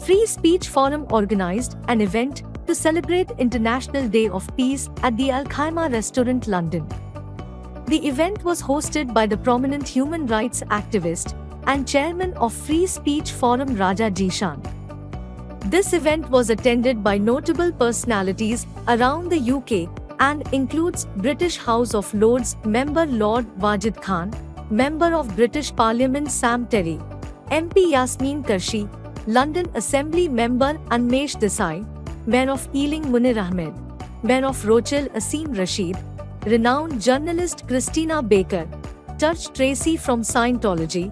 Free Speech Forum organized an event to celebrate International Day of Peace at the Al Khaimah Restaurant, London. The event was hosted by the prominent human rights activist and chairman of Free Speech Forum Raja Zishan. This event was attended by notable personalities around the UK and includes British House of Lords member Lord Wajid Khan, Member of British Parliament Sam Terry, MP Yasmin Karshi, London Assembly Member Anmesh Desai, Mayor of Ealing Munir Ahmed, Mayor of Rochelle Asim Rashid, renowned journalist Christina Baker, Church Tracy from Scientology,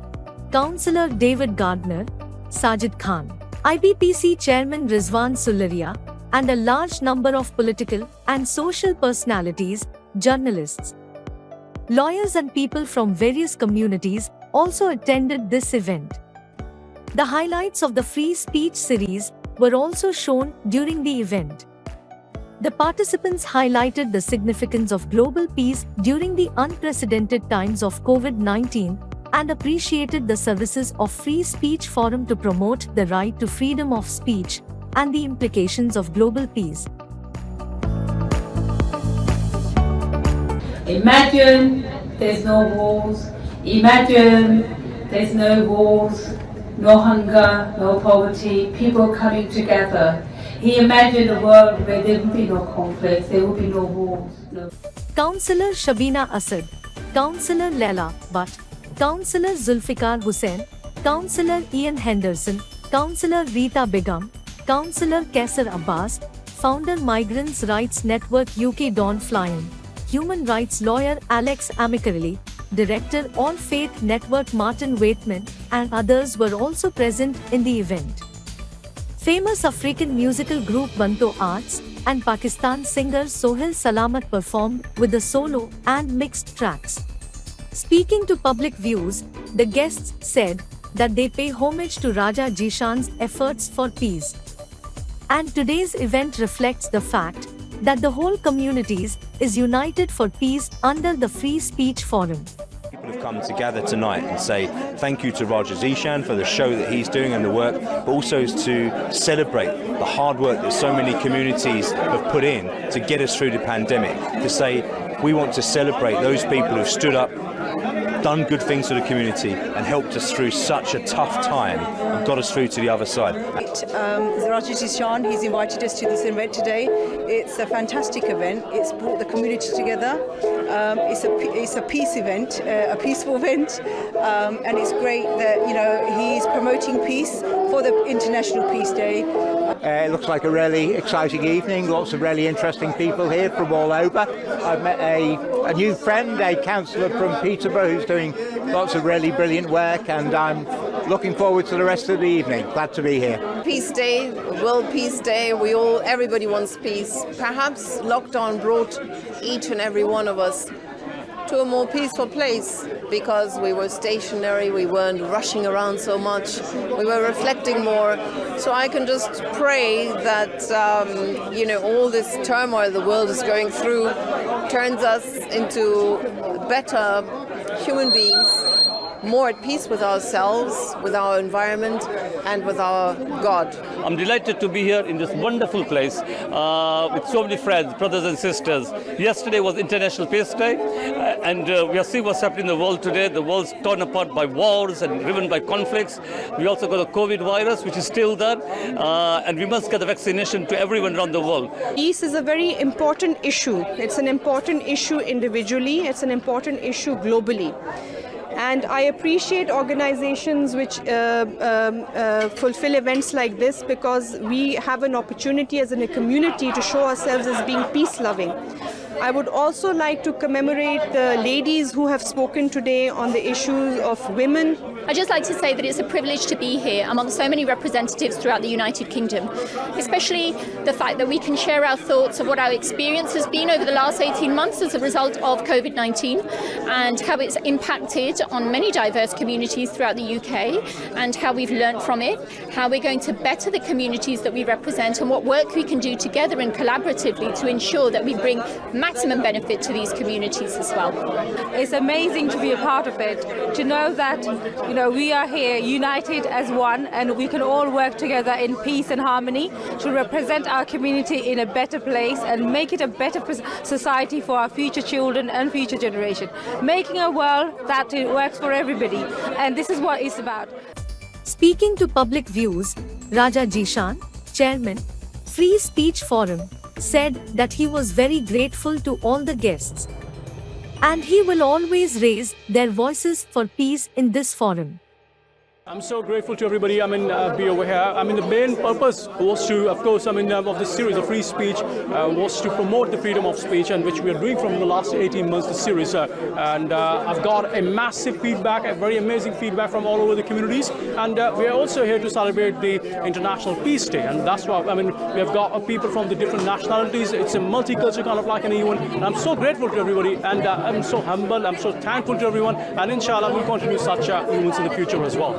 Councillor David Gardner, Sajid Khan, IBPC Chairman Rizwan Sularia, and a large number of political and social personalities, journalists, lawyers and people from various communities also attended this event. The highlights of the Free Speech series were also shown during the event. The participants highlighted the significance of global peace during the unprecedented times of COVID-19 and appreciated the services of Free Speech Forum to promote the right to freedom of speech and the implications of global peace. Imagine there's no wars. Imagine there's no wars, no hunger, no poverty, people coming together. He imagined a world where there would be no conflicts, there would be no wars. No. Councillor Shabina Asad, Councillor Laila Butt, Councillor Zulfikar Hussain, Councillor Ian Henderson, Councillor Rita Begum, Councillor Kaisar Abbas, Founder Migrants' Rights Network UK Dawn Flynn, Human rights lawyer Alex Amicarelli, Director All Faith Network Martin Waitman, and others were also present in the event. Famous African musical group Banto Arts and Pakistan singer Sohail Salamat performed with the solo and mixed tracks. Speaking to public views, the guests said that they pay homage to Raja Zishan's efforts for peace. And today's event reflects the fact that the whole community is united for peace under the Free Speech Forum. People have come together tonight and say thank you to Raja Zishan for the show that he's doing and the work, but also to celebrate the hard work that so many communities have put in to get us through the pandemic. To say we want to celebrate those people who stood up, done good things for the community and helped us through such a tough time and got us through to the other side. Raja Zishan, he's invited us to this event today. It's a fantastic event. It's brought the community together. It's a peace event, a peaceful event, and it's great that he's promoting peace for the International Peace Day. It looks like a really exciting evening. Lots of really interesting people here from all over. I've met a new friend, a councillor from Peterborough, who's doing lots of really brilliant work, and I'm looking forward to the rest of the evening. Glad to be here. Peace Day, World Peace Day. Everybody wants peace. Perhaps lockdown brought each and every one of us to a more peaceful place because we were stationary, we weren't rushing around so much, we were reflecting more. So I can just pray that all this turmoil the world is going through turns us into better human beings, more at peace with ourselves, with our environment, and with our God. I'm delighted to be here in this wonderful place with so many friends, brothers and sisters. Yesterday was International Peace Day, and we are seeing what's happening in the world today. The world's torn apart by wars and driven by conflicts. We also got the COVID virus, which is still there, and we must get the vaccination to everyone around the world. Peace is a very important issue. It's an important issue individually. It's an important issue globally. And I appreciate organizations which fulfill events like this because we have an opportunity as a community to show ourselves as being peace-loving. I would also like to commemorate the ladies who have spoken today on the issues of women. I'd just like to say that it's a privilege to be here among so many representatives throughout the United Kingdom, especially the fact that we can share our thoughts of what our experience has been over the last 18 months as a result of COVID-19 and how it's impacted on many diverse communities throughout the UK and how we've learnt from it, how we're going to better the communities that we represent and what work we can do together and collaboratively to ensure that we bring maximum benefit to these communities as well. It's amazing to be a part of it, to know that we are here united as one and we can all work together in peace and harmony to represent our community in a better place and make it a better society for our future children and future generation. Making a world that works for everybody, and this is what it's about. Speaking to Public Views, Raja Zishan, Chairman, Free Speech Forum, said that he was very grateful to all the guests. And he will always raise their voices for peace in this forum. I'm so grateful to everybody. Be over here. The main purpose was to, of course, of this series of free speech was to promote the freedom of speech, and which we are doing from the last 18 months, the series. And I've got a massive feedback, a very amazing feedback from all over the communities. And we are also here to celebrate the International Peace Day, and that's why we have got people from the different nationalities. It's a multicultural kind of like an event, and I'm so grateful to everybody, and I'm so humble. I'm so thankful to everyone, and inshallah we'll continue such events in the future as well.